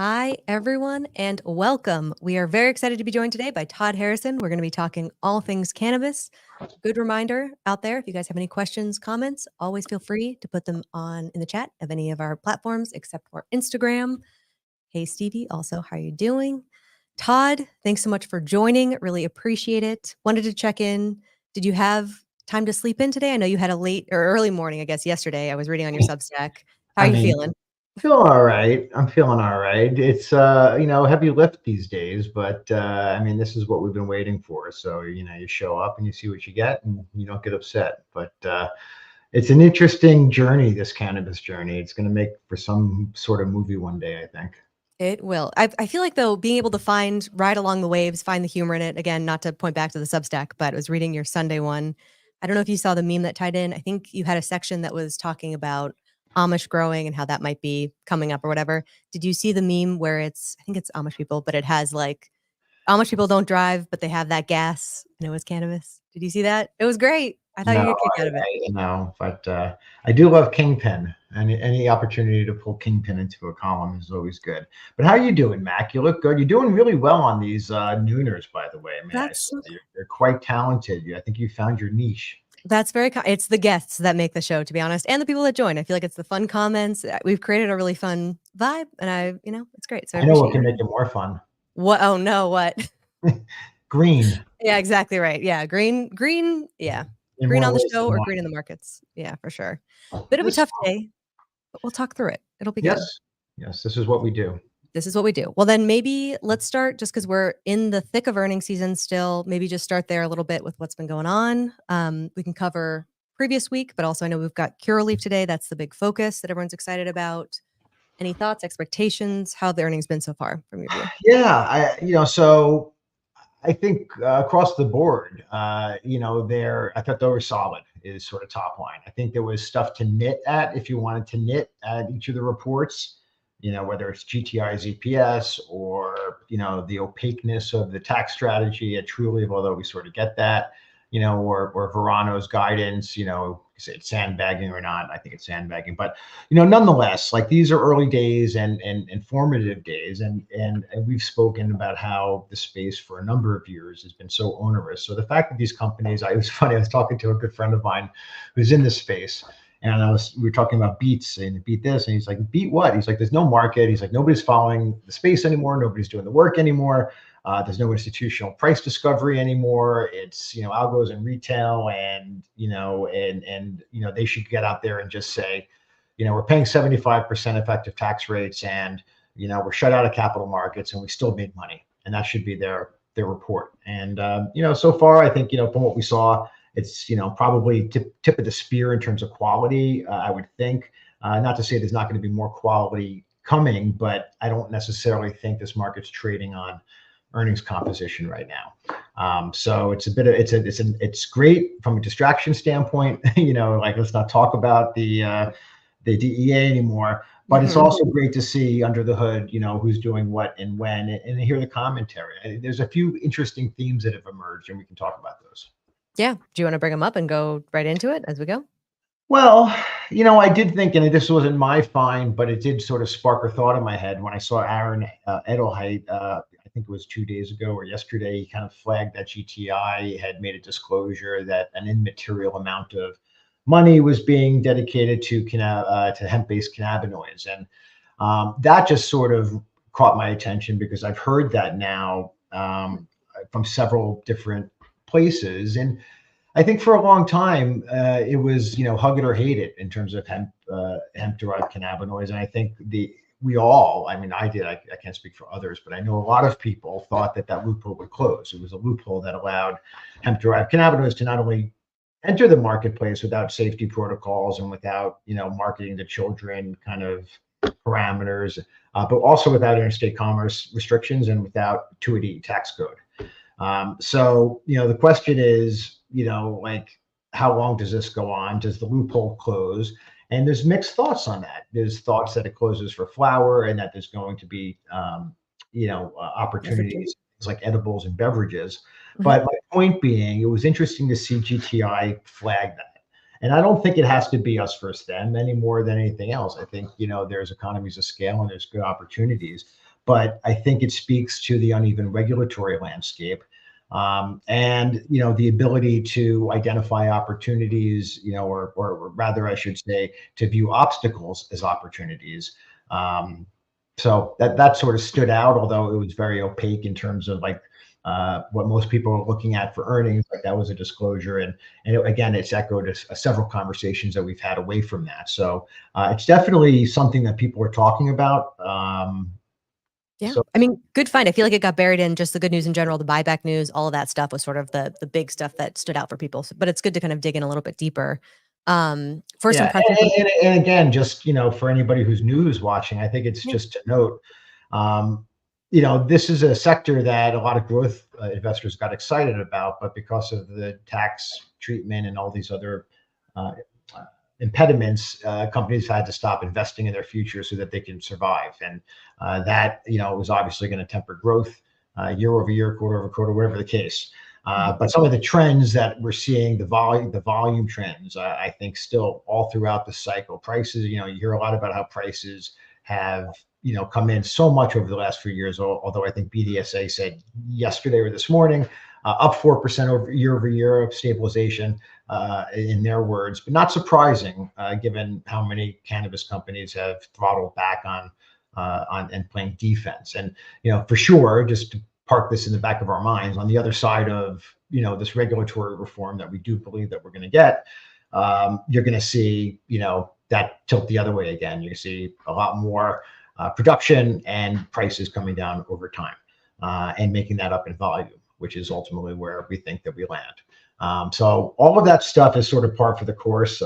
Hi, everyone, and welcome. We are very excited to be joined today by Todd Harrison. We're going to be talking all things cannabis. Good reminder out there, if you guys have any questions, comments, always feel free to put them on in the chat of any of our platforms except for Instagram. Hey, Stevie, also, how are you doing? Todd, thanks so much for joining. Really appreciate it. Wanted to check in. Did you have time to sleep in today? I know you had a late or early morning, I guess, yesterday. I was reading on your Substack. How are I you mean, feeling? feeling all right. I'm feeling all right. It's heavy lift these days, but I mean, this is what we've been waiting for. So, you show up and you see what you get and you don't get upset. But it's an interesting journey, this cannabis journey. It's going to make for some sort of movie one day, I think. It will. I feel like, though, being able to ride along the waves, find the humor in it, again, not to point back to the Substack, but I was reading your Sunday one. I don't know if you saw the meme that tied in. I think you had a section that was talking about Amish growing and how that might be coming up or whatever. Did you see the meme where I think it's Amish people, but it has like Amish people don't drive, but they have that gas and it was cannabis. Did you see that? It was great. I thought No, you'd get a kick out of it. no, but I do love Kingpin. Any opportunity to pull Kingpin into a column is always good. But how are you doing, Mac? You look good. You're doing really well on these nooners, by the way. I mean, I That's saw you're quite talented. I think you found your niche. That's it's the guests that make the show, to be honest, and the people that join. I feel like it's the fun comments. We've created a really fun vibe, and it's great. So I I know what appreciate can you. make it more fun. What? Oh no, what? Green Yeah, exactly right. Yeah, green. Yeah, in green more on the ways show than or one. green in the markets. Yeah, for sure. Bit of a This, tough day, but we'll talk through it. It'll be good. yes, yes, this is what we do. This is what we do. Well, then maybe let's start just because we're in the thick of earnings season still. Maybe just start there a little bit with what's been going on. We can cover previous week, but also I know we've got Curaleaf today. That's the big focus that everyone's excited about. Any thoughts, expectations? How have the earnings been so far from your view? Yeah, so I think across the board, I thought they were solid is sort of top line. I think there was stuff to nit at if you wanted to nit at each of the reports, whether it's GTI's EPS or, the opaqueness of the tax strategy at Trulieve, although we sort of get that, or Verano's guidance, is it sandbagging or not? I think it's sandbagging, but nonetheless, like these are early days and informative days, and we've spoken about how the space for a number of years has been so onerous. So the fact that these companies, it was funny. I was talking to a good friend of mine who's in this space, and we were talking about beats and beat this, and he's like, beat what? He's like, there's no market. He's like, nobody's following the space anymore. Nobody's doing the work anymore. There's no institutional price discovery anymore. It's algos in retail, and they should get out there and just say, we're paying 75% effective tax rates, and we're shut out of capital markets, and we still made money, and that should be their report. And so far, I think from what we saw, it's probably tip of the spear in terms of quality. I would think, not to say there's not going to be more quality coming, but I don't necessarily think this market's trading on earnings composition right now. So it's it's great from a distraction standpoint. Like, let's not talk about the DEA anymore. But it's also great to see under the hood, who's doing what and when, and hear the commentary. There's a few interesting themes that have emerged, and we can talk about those. Yeah. Do you want to bring them up and go right into it as we go? Well, I did think, and this wasn't my find, but it did sort of spark a thought in my head when I saw Aaron Edelheit, I think it was 2 days ago or yesterday, he kind of flagged that GTI had made a disclosure that an immaterial amount of money was being dedicated to hemp-based cannabinoids. And that just sort of caught my attention because I've heard that now from several different places. And I think for a long time, it was, hug it or hate it in terms of hemp-derived cannabinoids. And I think I mean, I did, I can't speak for others, but I know a lot of people thought that loophole would close. It was a loophole that allowed hemp-derived cannabinoids to not only enter the marketplace without safety protocols and without, marketing to children kind of parameters, but also without interstate commerce restrictions and without 280 tax code. So, the question is, like, how long does this go on? Does the loophole close? And there's mixed thoughts on that. There's thoughts that it closes for flower and that there's going to be, opportunities like edibles and beverages. But my point being, it was interesting to see GTI flag that. And I don't think it has to be us versus them any more than anything else. I think, there's economies of scale and there's good opportunities. but I think it speaks to the uneven regulatory landscape. And the ability to identify opportunities, or rather, I should say, to view obstacles as opportunities. So that sort of stood out, although it was very opaque in terms of like what most people are looking at for earnings. Like that was a disclosure, and again, it's echoed several conversations that we've had away from that. So it's definitely something that people are talking about. Yeah. So I mean, good find. I feel like it got buried in just the good news in general, the buyback news, all of that stuff was sort of the big stuff that stood out for people. But it's good to kind of dig in a little bit deeper. First yeah, impressions. and again, just for anybody who's news watching, I think it's Yeah. just to note, this is a sector that a lot of growth investors got excited about, but because of the tax treatment and all these other uh, impediments, companies had to stop investing in their future so that they can survive, and that was obviously going to temper growth year over year, quarter over quarter, whatever the case. But some of the trends that we're seeing, the volume trends, I think still all throughout the cycle. Prices, you hear a lot about how prices have come in so much over the last few years. Although I think BDSA said yesterday or this morning, up 4% over year of stabilization, in their words, but not surprising given how many cannabis companies have throttled back on and playing defense. And for sure, just to park this in the back of our minds, on the other side of this regulatory reform that we do believe that we're going to get, you're going to see that tilt the other way again. You see a lot more production and prices coming down over time, and making that up in volume, which is ultimately where we think that we land. So all of that stuff is sort of par for the course.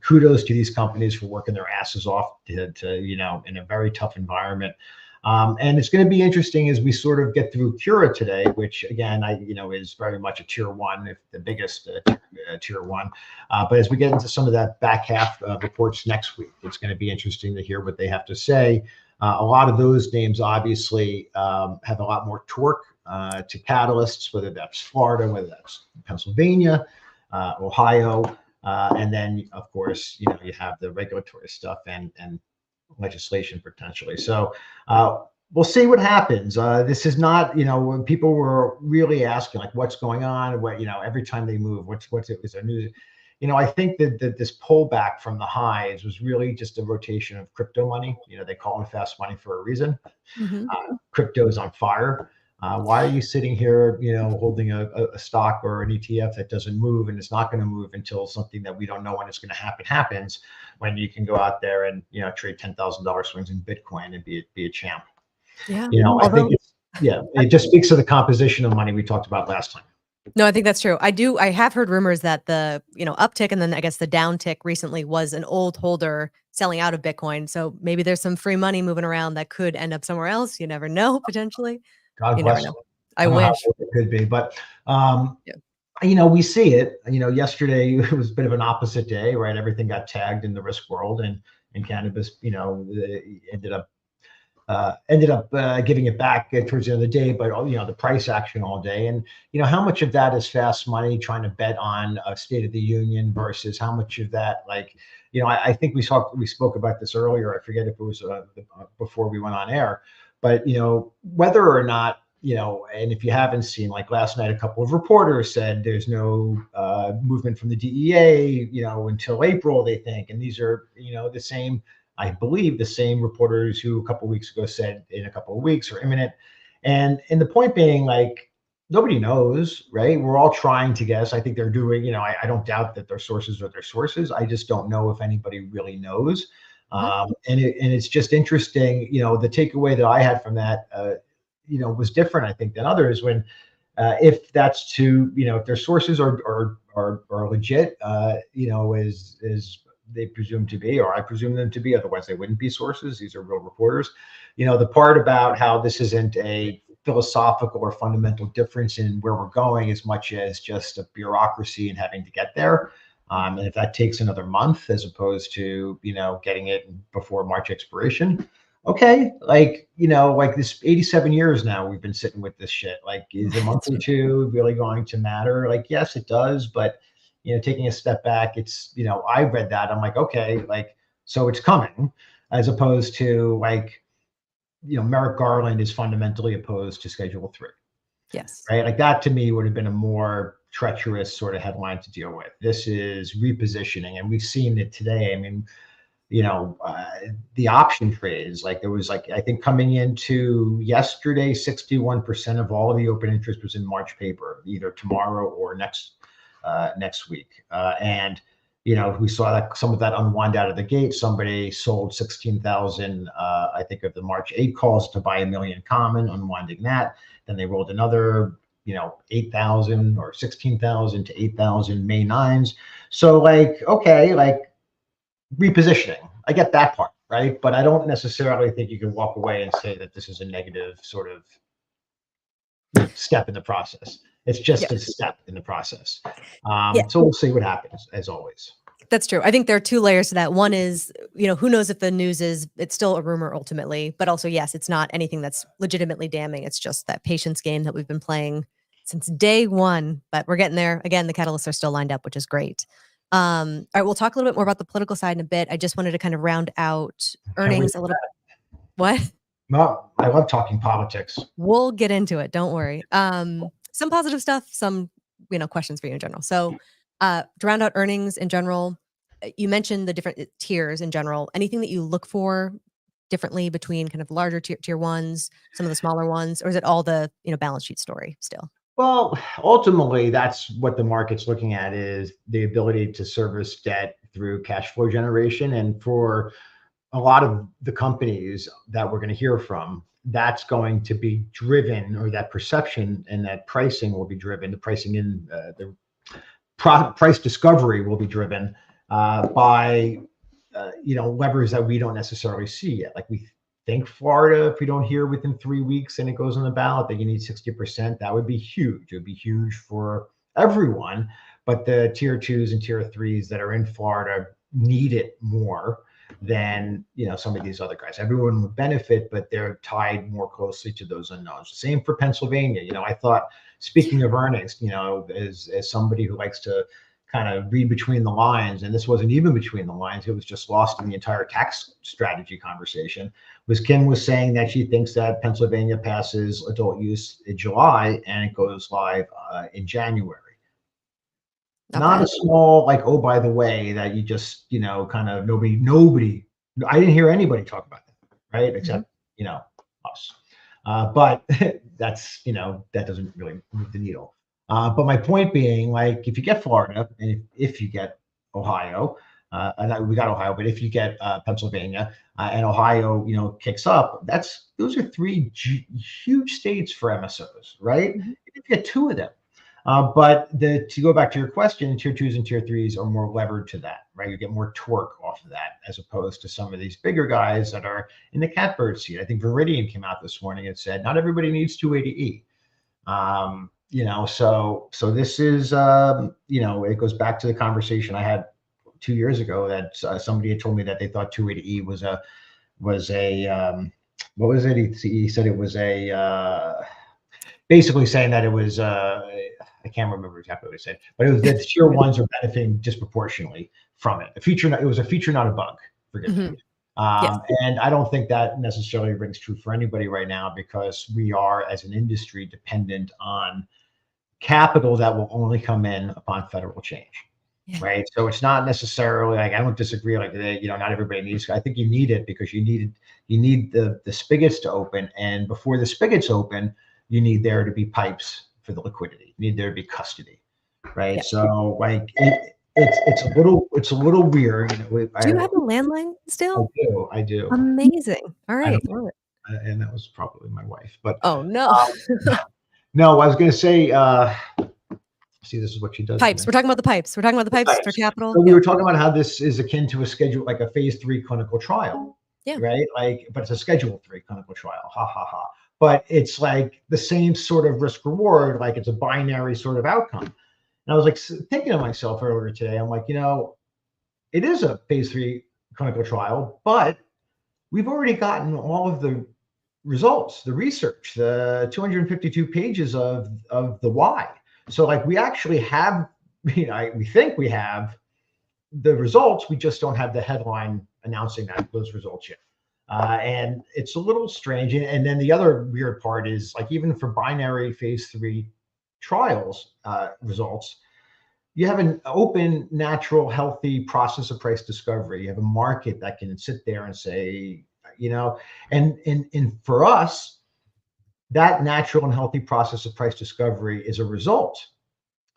Kudos to these companies for working their asses off to in a very tough environment. And it's going to be interesting as we sort of get through Cura today, which again, is very much a tier one, if the biggest tier one. But as we get into some of that back half reports next week, it's going to be interesting to hear what they have to say. A lot of those names obviously have a lot more torque to catalysts, whether that's Florida, whether that's Pennsylvania, Ohio, and then of course you have the regulatory stuff and legislation potentially. So we'll see what happens. This is not, when people were really asking like what's going on, what every time they move, what's it was there news. I think that this pullback from the highs was really just a rotation of crypto money. They call it fast money for a reason. Crypto is on fire. Why are you sitting here, holding a stock or an ETF that doesn't move, and it's not going to move until something that we don't know when it's going to happen happens, when you can go out there and trade $10,000 swings in Bitcoin and be a champ. Yeah. I think it just speaks to the composition of money we talked about last time. No, I think that's true. I have heard rumors that the, uptick and then I guess the downtick recently was an old holder selling out of Bitcoin. So maybe there's some free money moving around that could end up somewhere else. You never know, potentially. God You never bless know. them. I don't know how wish. it could be, but Yeah. we see it. Yesterday it was a bit of an opposite day, right? Everything got tagged in the risk world, and cannabis, ended up giving it back towards the end of the day, but the price action all day. And how much of that is fast money trying to bet on a State of the Union versus how much of that, like, I think we spoke about this earlier. I forget if it was before we went on air, but whether or not, and if you haven't seen, like last night, a couple of reporters said there's no movement from the DEA, until April, they think. And these are, the same, I believe, the same reporters who a couple of weeks ago said in a couple of weeks or imminent. And the point being, like, nobody knows, right? We're all trying to guess. I think they're doing, I don't doubt that their sources are their sources. I just don't know if anybody really knows. And it's just interesting, the takeaway that I had from that, was different, I think, than others when, if that's to, if their sources are legit, is they presume to be, or I presume them to be, otherwise they wouldn't be sources. These are real reporters. The part about how this isn't a philosophical or fundamental difference in where we're going as much as just a bureaucracy and having to get there. And if that takes another month as opposed to, getting it before March expiration, okay, like, like this 87 years now we've been sitting with this shit. Like, is a month or two really going to matter? Like, yes, it does, but taking a step back, it's, I read that, I'm like, okay, like, so it's coming, as opposed to like, Merrick Garland is fundamentally opposed to Schedule 3, Yes. right? Like that to me would have been a more treacherous sort of headline to deal with. This is repositioning, and we've seen it today. I mean, the option trades, like there was like, I think coming into yesterday, 61% of all of the open interest was in March paper, either tomorrow or next week. And we saw that some of that unwind out of the gate. Somebody sold 16,000, I think, of the March 8 calls to buy 1 million common, unwinding that. Then they rolled another, 8,000 or 16,000 to 8,000 May 9s. So like, okay, like repositioning. I get that part, right? But I don't necessarily think you can walk away and say that this is a negative sort of step in the process. It's just a step in the process. So we'll see what happens, as always. That's true. I think there are two layers to that. One is, who knows if the news it's still a rumor ultimately, but also, yes, it's not anything that's legitimately damning. It's just that patience game that we've been playing since day one, but we're getting there. Again, the catalysts are still lined up, which is great. All right, we'll talk a little bit more about the political side in a bit. I just wanted to kind of round out earnings a little. What? No, I love talking politics. We'll get into it. Don't worry. Some positive stuff, some, questions for you in general. So to round out earnings in general, you mentioned the different tiers in general. Anything that you look for differently between kind of larger tier ones, some of the smaller ones, or is it all the, balance sheet story still? Well, ultimately, that's what the market's looking at, is the ability to service debt through cash flow generation. And for a lot of the companies that we're going to hear from, that's going to be driven, or that perception and that pricing will be driven. The pricing in the price discovery will be driven by levers that we don't necessarily see yet. Like we think Florida, if we don't hear within 3 weeks and it goes on the ballot, that you need 60%. That would be huge. It would be huge for everyone. But the tier 2s and tier 3s that are in Florida need it more than some of these other guys. Everyone would benefit, but they're tied more closely to those unknowns. Same for Pennsylvania. I thought, speaking of earnings, as somebody who likes to kind of read between the lines, and this wasn't even between the lines, it was just lost in the entire tax strategy conversation, Kim was saying that she thinks that Pennsylvania passes adult use in July and it goes live in January. Not a small, like, oh, by the way, that you just, kind of nobody, I didn't hear anybody talk about that, right? Except, us. But that's, that doesn't really move the needle. But my point being, like, if you get Florida and if you get Ohio, and we got Ohio, but if you get Pennsylvania and Ohio, kicks up, those are three huge states for MSOs, right? Mm-hmm. If you get 2 of them. But to go back to your question, tier 2s and tier 3s are more levered to that, right? You get more torque off of that, as opposed to some of these bigger guys that are in the catbird seat. I think Viridian came out this morning and said, not everybody needs 280E. So this is, it goes back to the conversation I had 2 years ago that somebody had told me that they thought 280E was a what was it? He said it was basically saying that it was, I can't remember exactly what he said, but it was that tier 1s are benefiting disproportionately from it. It was a feature, not a bug. Forgive me. Yes. And I don't think that necessarily rings true for anybody right now, because we are, as an industry, dependent on capital that will only come in upon federal change. Yeah. Right. So it's not necessarily like, I don't disagree, like, not everybody needs, I think you need it because you need the spigots to open. And before the spigots open, you need there to be pipes for the liquidity. You need there to be custody. Right. Yeah. So like it's a little weird. Do you have a landline still? I do. Amazing. All right. Love it. And that was probably my wife, but oh no. No, I was going to say, see, this is what she does. Pipes. We're talking about the pipes. We're talking about the pipes for capital. So we were talking about how this is akin to a schedule, like a phase 3 clinical trial. Yeah. Right. Like, but it's a schedule 3 clinical trial. Ha ha ha. But it's like the same sort of risk reward, like it's a binary sort of outcome. And I was like thinking to myself earlier today, I'm like, it is a phase 3 clinical trial, but we've already gotten all of the results, the research, the 252 pages of the why. So like we actually have, we think we have the results. We just don't have the headline announcing those results yet. And it's a little strange. And then the other weird part is like even for binary phase 3 trials results, you have an open, natural, healthy process of price discovery. You have a market that can sit there and say, and for us, that natural and healthy process of price discovery is a result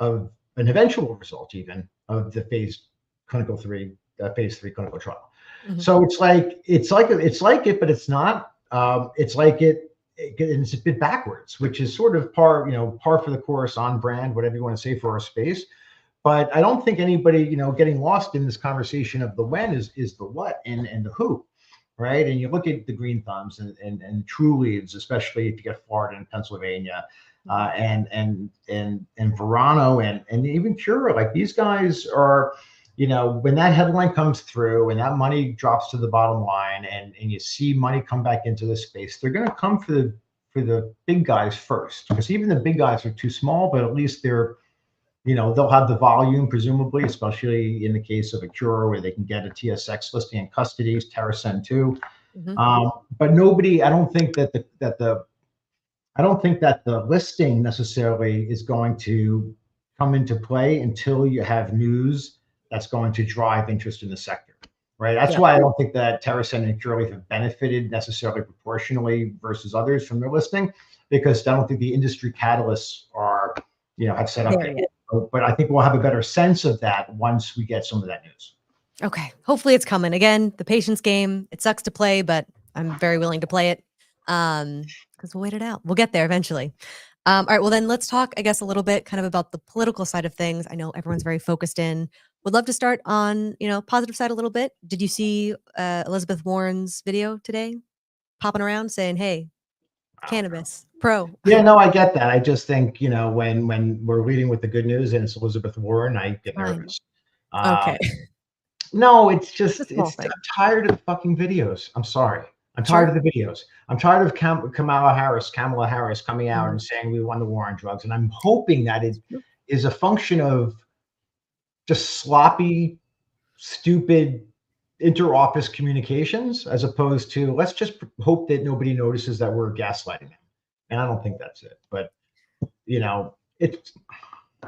of an eventual result, even of the phase 3 clinical trial. Mhm. So it's like it, but it's not. It's like it's a bit backwards, which is sort of par for the course, on brand, whatever you want to say for our space. But I don't think anybody, getting lost in this conversation of the when is the what and the who, right? And you look at the green thumbs and true leads, especially if you get Florida and Pennsylvania, and Verano and even Cura, like these guys are, when that headline comes through and that money drops to the bottom line and you see money come back into the space, they're going to come for the big guys first, because even the big guys are too small, but at least they're, they'll have the volume, presumably, especially in the case of a Cura where they can get a TSX listing in custody, Terracen too. Mhm. But nobody, I don't think that the listing necessarily is going to come into play until you have news that's going to drive interest in the sector, right? That's Yep. why I don't think that Terracen and Curaleaf have benefited necessarily proportionally versus others from their listing, because I don't think the industry catalysts are, have set up There yet. yet. But I think we'll have a better sense of that once we get some of that news. Okay. Hopefully it's coming. Again, the patience game. It sucks to play, but I'm very willing to play it. Because we'll wait it out. We'll get there eventually. All right. Well, then let's talk, I guess, a little bit kind of about the political side of things. I know everyone's very focused in. Would love to start on, positive side a little bit. Did you see Elizabeth Warren's video today popping around saying, hey, cannabis, pro? Yeah, no, I get that. I just think, when we're leading with the good news and it's Elizabeth Warren, I get Fine. nervous. Okay. No, it's It's a just, small thing. I'm tired of the fucking videos. I'm sorry. I'm Sure. tired of the videos. I'm tired of Kamala Harris coming out Mhm. and saying we won the war on drugs. And I'm hoping that it is a function of just sloppy, stupid inter-office communications, as opposed to let's just hope that nobody notices that we're gaslighting them. And I don't think that's it. But, it's,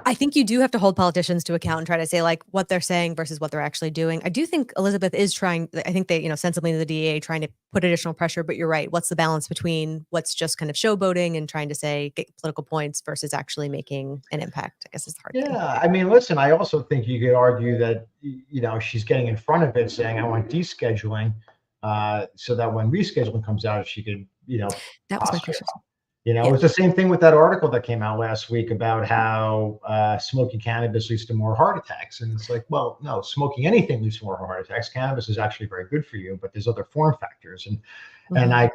I think you do have to hold politicians to account and try to say like what they're saying versus what they're actually doing. I do think Elizabeth is trying. I think they, sensibly the DEA trying to put additional pressure. But you're right. What's the balance between what's just kind of showboating and trying to say get political points versus actually making an impact? I guess is the hard thing. yeah, I mean, listen, I also think you could argue that, she's getting in front of it saying, I want descheduling, so that when rescheduling comes out, she could, That was my posture. question. It Yeah. was the same thing with that article that came out last week about how smoking cannabis leads to more heart attacks. And it's like, well, no, smoking anything leads to more heart attacks. Cannabis is actually very good for you, but there's other form factors. And Mhm.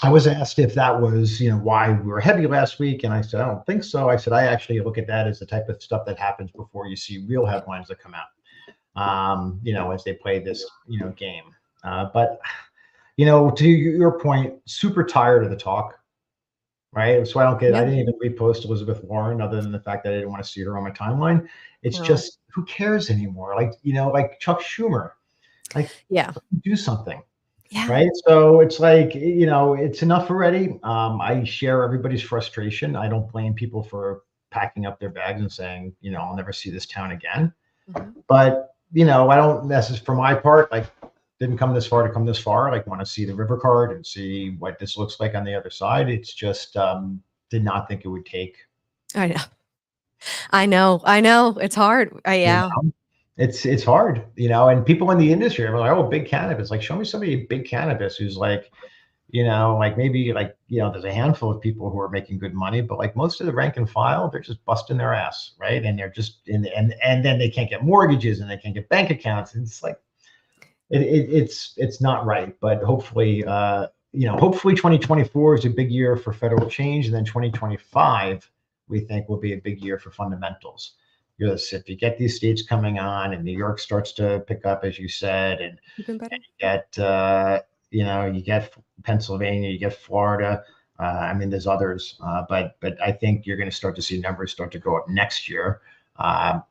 I was asked if that was, why we were heavy last week. And I said, I don't think so. I said, I actually look at that as the type of stuff that happens before you see real headlines that come out, as they play this, game. But, to your point, super tired of the talk, right? So I Yeah. didn't even repost Elizabeth Warren other than the fact that I didn't want to see her on my timeline. It's Well, just, who cares anymore? Like, like Chuck Schumer, like yeah. do something. Yeah. Right. So it's like, it's enough already. I share everybody's frustration. I don't blame people for packing up their bags and saying, I'll never see this town again. Mhm. But, I don't necessarily, for my part, like, didn't come this far to come this far. Like, want to see the river card and see what this looks like on the other side. It's just, did not think it would take. I know. I know. I know. It's hard. You Yeah. know, it's hard, and people in the industry are like, oh, big cannabis. Like, show me somebody big cannabis who's like, like maybe like, there's a handful of people who are making good money, but like most of the rank and file, they're just busting their ass, right? And they're just and then they can't get mortgages and they can't get bank accounts. And it's like it's not right. But hopefully, hopefully 2024 is a big year for federal change, and then 2025 we think will be a big year for fundamentals. If you get these states coming on, and New York starts to pick up, as you said, and Even better. you get you get Pennsylvania, you get Florida. I mean, there's others, but I think you're going to start to see numbers start to go up next year.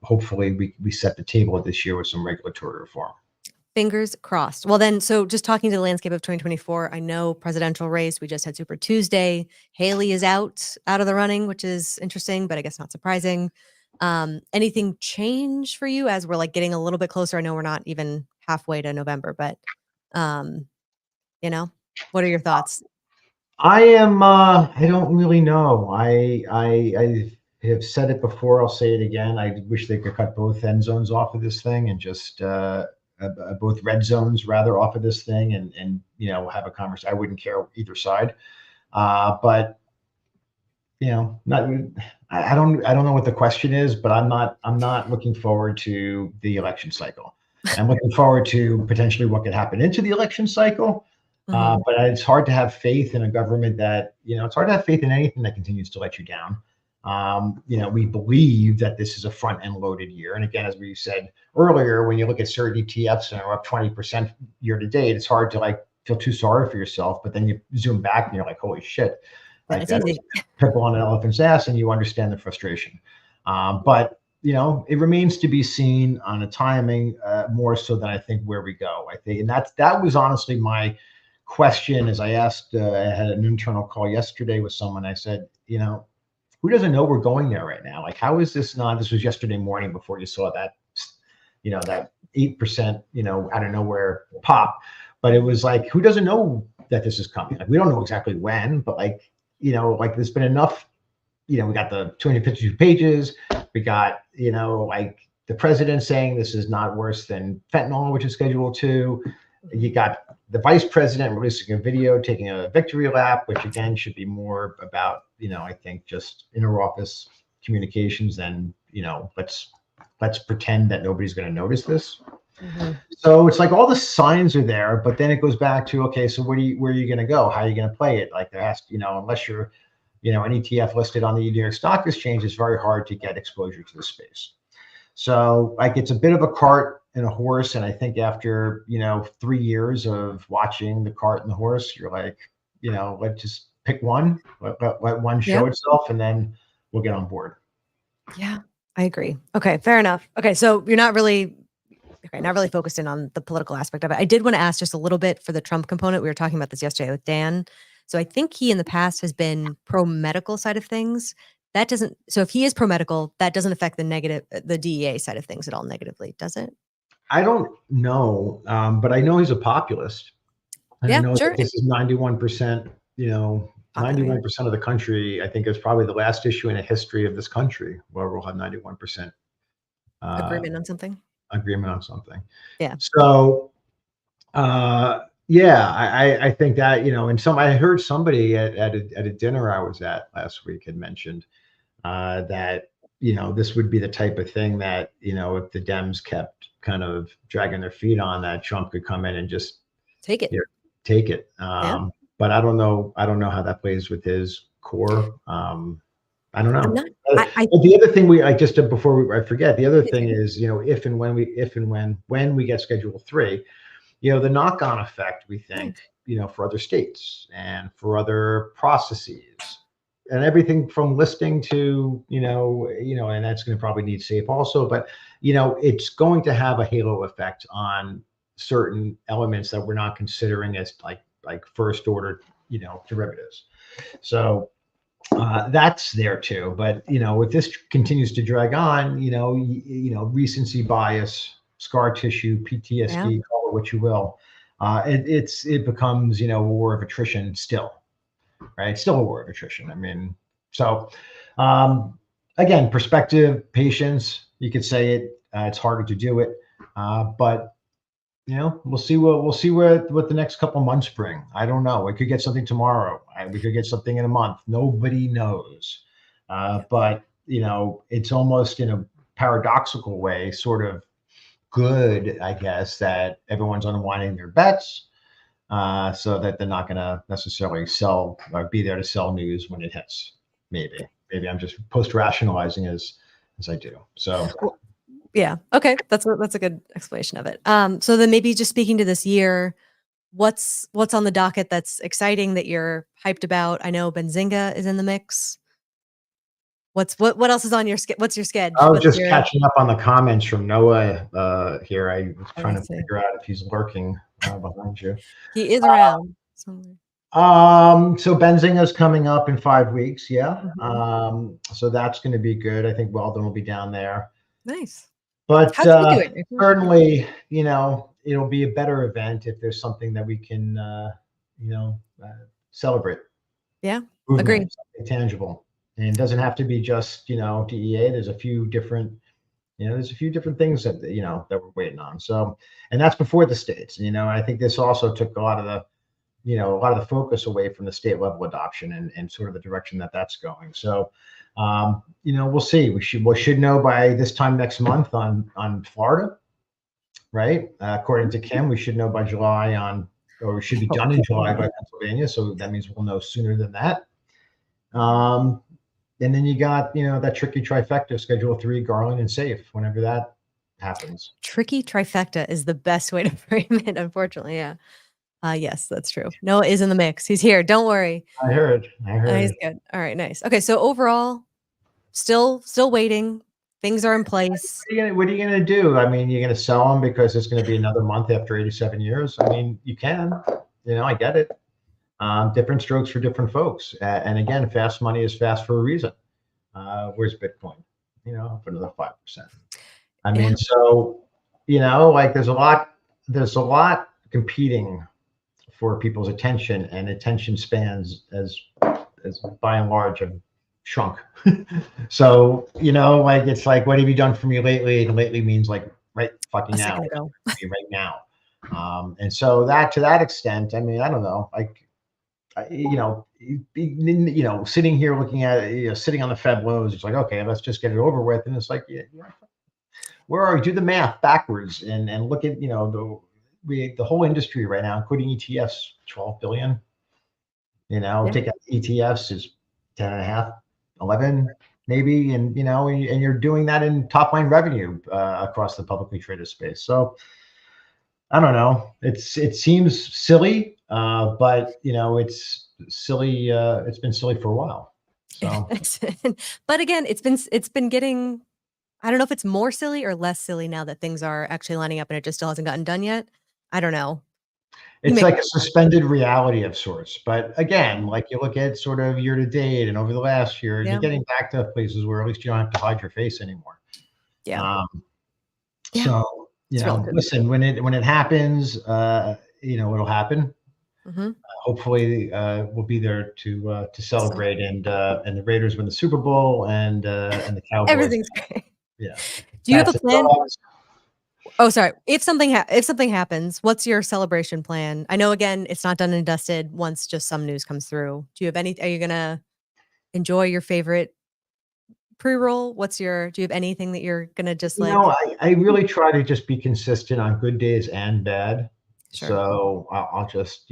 Hopefully, we set the table this year with some regulatory reform. Fingers crossed. Well, then, so just talking to the landscape of 2024, I know presidential race, we just had Super Tuesday. Haley is out of the running, which is interesting, but I guess not surprising. Anything change for you as we're like getting a little bit closer? I know we're not even halfway to November, but um, you know, what are your thoughts? I don't really know. I have said it before, I'll say it again. I wish they could cut both end zones off of this thing and just both red zones rather off of this thing and have a conversation. I wouldn't care either side. But not I don't know what the question is, but I'm not looking forward to the election cycle. I'm looking forward to potentially what could happen into the election cycle. Mhm. But it's hard to have faith in a government that, it's hard to have faith in anything that continues to let you down. We believe that this is a front end loaded year. And again, as we said earlier, when you look at certain ETFs and are up 20% year to date, it's hard to like feel too sorry for yourself. But then you zoom back and you're like, holy shit, Then like it's that is easy. pimple on an elephant's ass, and you understand the frustration. But it remains to be seen on the timing, more so than I think where we go. I think, and that was honestly my question as I asked. I had an internal call yesterday with someone. I said, who doesn't know we're going there right now? Like, how is this not? This was yesterday morning before you saw that 8%, out of nowhere pop. But it was like, who doesn't know that this is coming? Like, we don't know exactly when, but like there's been enough. We got the 252 pages. We got, like the president saying this is not worse than fentanyl, which is Schedule 2. You got the vice president releasing a video taking a victory lap, which again should be more about, I think just inter-office communications than, let's pretend that nobody's going to notice this. Mhm. So it's like all the signs are there, but then it goes back to, okay, so where are you going to go? How are you going to play it? Like there has to, unless you're, an ETF listed on the New York Stock Exchange, it's very hard to get exposure to the space. So like it's a bit of a cart and a horse. And I think after, 3 years of watching the cart and the horse, you're like, let's just pick one, let one Yeah. show itself, and then we'll get on board. Yeah, I agree. Okay, fair enough. Okay, so you're not really focused in on the political aspect of it. I did want to ask just a little bit for the Trump component. We were talking about this yesterday with Dan. So I think he in the past has been pro medical side of things. That doesn't. So if he is pro medical, that doesn't affect the DEA side of things at all negatively, does it? I don't know, but I know he's a populist. And I Yeah, know that sure. this is 91%, Popular, yeah. 91% of the country. I think is probably the last issue in the history of this country where we'll have 91% uh, Agreement on something. agreement on something. Yeah. So, yeah, I think that, and I heard somebody at a dinner I was at last week had mentioned that, this would be the type of thing that, if the Dems kept kind of dragging their feet on, that Trump could come in and just Take it. you know, take it. Yeah. But I don't know. I don't know how that plays with his core. I don't I'm know. not. I But the other thing before I forget, the other please thing do. is, if and when we get Schedule 3, the knock-on effect, we Yeah. think, for other states and for other processes and everything from listing to, and that's going to probably need safe also, but, it's going to have a halo effect on certain elements that we're not considering as like first order, derivatives. So that's there too. But if this continues to drag on, recency bias, scar tissue, Yeah. PTSD, call it what you will, it becomes a war of attrition still, right? It's still a war of attrition. I mean, so again, perspective, patience. You could say it. It's harder to do it, but we'll see what the next couple months bring. I don't know. We could get something tomorrow. We could get something in a month. Nobody knows. Yeah. But it's almost in a paradoxical way, sort of good, I guess, that everyone's unwinding their bets, so that they're not going to necessarily sell or be there to sell news when it hits. Maybe I'm just post rationalizing as I do. So. Well, yeah. Okay. That's a good explanation of it. So then maybe just speaking to this year, what's on the docket that's exciting that you're hyped about? I know Benzinga is in the mix. What else is on your what's your I sketch? was What's just your catching up on the comments from Noah here. I was let me trying to see. figure out if he's lurking behind you. He is around somewhere. So Benzinga's coming up in 5 weeks. Yeah. Mhm. So that's going to be good. I think Weldon will be down there, Nice. but How's he doing? I feel like he- certainly, it'll be a better event if there's something that we can, celebrate. Yeah, agree. Movement, something tangible. And it doesn't have to be just, DEA. There's a few different things that we're waiting on. So, and that's before the states. I think this also took a lot of the focus away from the state level adoption and sort of the direction that that's going. So, we'll see. We should know by this time next month on Florida, right? According to Kim, we should know by July or we should be done in July by Pennsylvania. So that means we'll know sooner than that. And then you got, that tricky trifecta, Schedule 3, Garland, and Safe, whenever that happens. Tricky trifecta is the best way to frame it, unfortunately. Yeah. Yes, that's true. Noah is in the mix. He's here. Don't worry. I heard. He's good. All right, nice. Okay, so overall, still waiting. Things are in place. What are you gonna do? I mean, you're gonna sell them because it's gonna be another month after 87 years. I mean, you can. I get it. Different strokes for different folks. And again, fast money is fast for a reason. Where's Bitcoin? Up another 5%. I Yeah. mean, so like there's a lot competing for people's attention, and attention spans as by and large have shrunk. So like it's like, what have you done for me lately? And lately means like right fucking A now, second ago. right now. And so that to that extent, I mean, I don't know, like sitting here looking at it, sitting on the Fed lows, it's like, okay, let's just get it over with. And it's like, yeah, where are we? Do the math backwards and look at the whole industry right now, including ETFs, 12 billion. Yeah. Take out ETFs is 10 and a half, 11 maybe, and and you're doing that in top line revenue across the publicly traded space. So I don't know. It seems silly, but it's silly. It's been silly for a while. So But again, it's been getting, I don't know if it's more silly or less silly now that things are actually lining up and it just still hasn't gotten done yet. I don't know. You it's make like a suspended reality of sorts. But again, like you look at sort of year to date and over the last year, Yeah. you're getting back to places where at least you don't have to hide your face anymore. Yeah. Yeah. So It's relative. listen, when it happens, it'll happen. Mhm. Hopefully, we'll be there to celebrate, and the Raiders win the Super Bowl, and the Cowboys. Everything's great. Yeah. Do you have a Cats and plan? dogs. Oh, sorry. If something happens, what's your celebration plan? I know again, it's not done and dusted once just some news comes through. Do you have any, are you gonna enjoy your favorite pre-roll? Do you have anything that you're gonna just like I really try to just be consistent on good days and bad. sure. So I'll just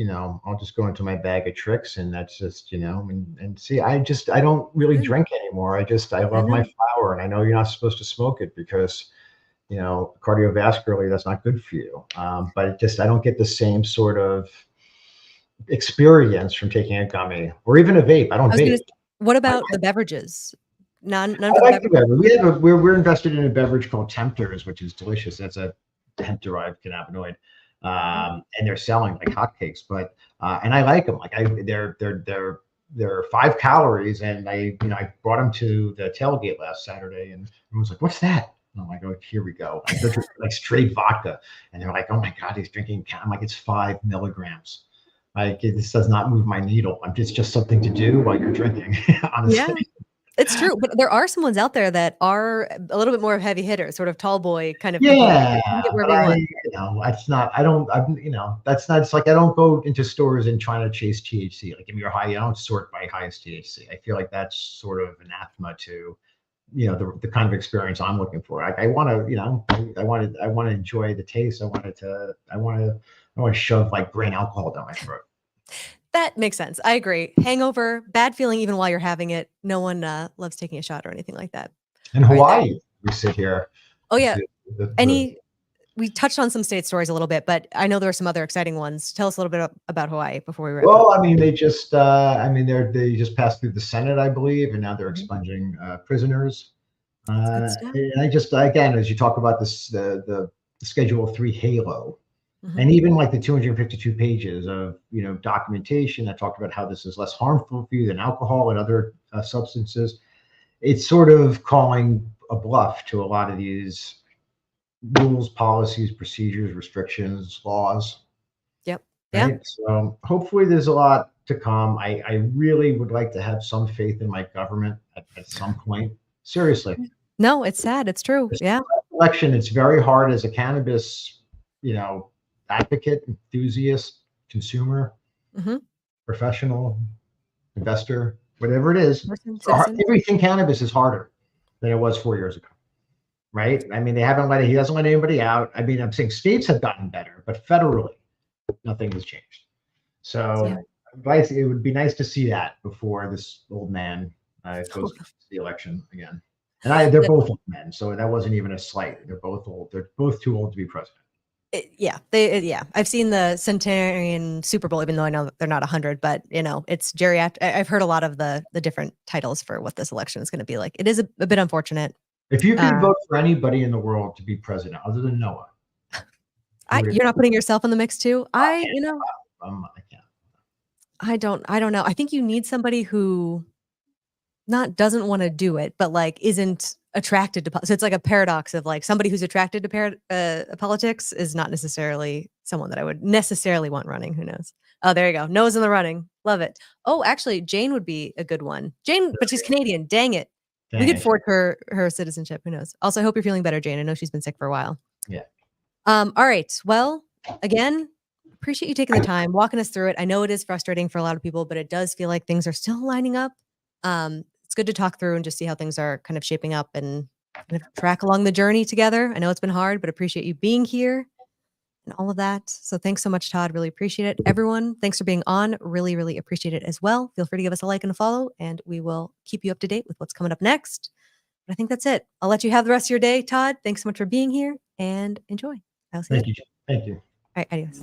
go into my bag of tricks, and that's just and see. I don't really Yeah. drink anymore. I I love my know. flower, and I know you're not supposed to smoke it because cardiovascularly that's not good for you. But I don't get the same sort of experience from taking a gummy or even a vape. I don't I was gonna vape. s What I, about the beverages? None I for the like the beverage? beverage. We're invested in a beverage called Tempters, which is delicious. That's a hemp derived cannabinoid, and they're selling like hotcakes. But and I like them. Like they're 5 calories, and I brought them to the tailgate last Saturday, and everyone was like, "What's that?" And I'm like, "Oh, here we go." Like they're drinking like straight vodka, and they're like, "Oh my god, he's drinking." I'm like, "It's 5 milligrams." Like this does not move my needle. It's just something to do while you're drinking, Yeah, honestly. it's true, but there are some ones out there that are a little bit more of heavy hitters, sort of tall boy kind of people. Yeah, You can get but wherever you want. that's not. I don't. That's not. It's like I don't go into stores and trying to chase THC. Like, give me your high. I don't sort by highest THC. I feel like that's sort of anathema to, the kind of experience I'm looking for. I want to, I want to enjoy the taste. I want to shove like grain alcohol down my throat. That makes sense. I agree. Hangover, bad feeling even while you're having it. No one, loves taking a shot or anything like that. In All right, there Hawaii, we sit here. oh, yeah. The Any we touched on some state stories a little bit, but I know there are some other exciting ones. Tell us a little bit about Hawaii before we wrap up. Well, I mean, they just passed through the Senate, I believe, and now they're expunging prisoners. Good stuff. And I just, again, as you talk about this, the Schedule 3 halo, Mhm. and even like the 252 pages of documentation that talked about how this is less harmful for you than alcohol and other substances, it's sort of calling a bluff to a lot of these rules, policies, procedures, restrictions, laws. Yep. Yeah. Right. So hopefully there's a lot to come. I really would like to have some faith in my government at some point. Seriously. No, it's sad. It's true. This Yeah. election, it's very hard as a cannabis, advocate, enthusiast, consumer, Mhm. professional, investor, whatever it is. Person, citizen. Everything cannabis is harder than it was 4 years ago. Right. I mean, he doesn't let anybody out. I mean, I'm saying states have gotten better, but federally, nothing has changed. So it would be nice to see that before this old man goes to the election again. And they're both old men, so that wasn't even a slight. They're both old. They're both too old to be president. I've seen the centenarian Super Bowl, even though I know that they're not 100, but it's geriatric. I've heard a lot of the different titles for what this election is going to be like. It is a bit unfortunate. If you could vote for anybody in the world to be president other than Noah, you're not putting yourself in the mix too. I can't. I don't know. I think you need somebody who not doesn't want to do it, but like isn't attracted to. So it's like a paradox of like somebody who's attracted to politics is not necessarily someone that I would necessarily want running. Who knows? Oh, there you go. Noah's in the running. Love it. Oh, actually, Jane would be a good one. Jane, but she's Canadian. Dang it. We could forge her citizenship. Who knows? Also, I hope you're feeling better, Jane. I know she's been sick for a while. Yeah. All right. Well, again, appreciate you taking the time, walking us through it. I know it is frustrating for a lot of people, but it does feel like things are still lining up. It's good to talk through and just see how things are kind of shaping up and kind of track along the journey together. I know it's been hard, but appreciate you being here and all of that. So thanks so much, Todd. Really appreciate it. Everyone, thanks for being on. Really, really appreciate it as well. Feel free to give us a like and a follow, and we will keep you up to date with what's coming up next. But I think that's it. I'll let you have the rest of your day, Todd. Thanks so much for being here and enjoy. I'll see you. Thank you. Thank you. All right, adios.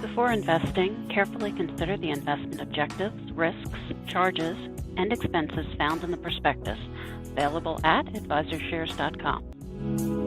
Before investing, carefully consider the investment objectives, risks, charges, and expenses found in the prospectus, available at advisorshares.com.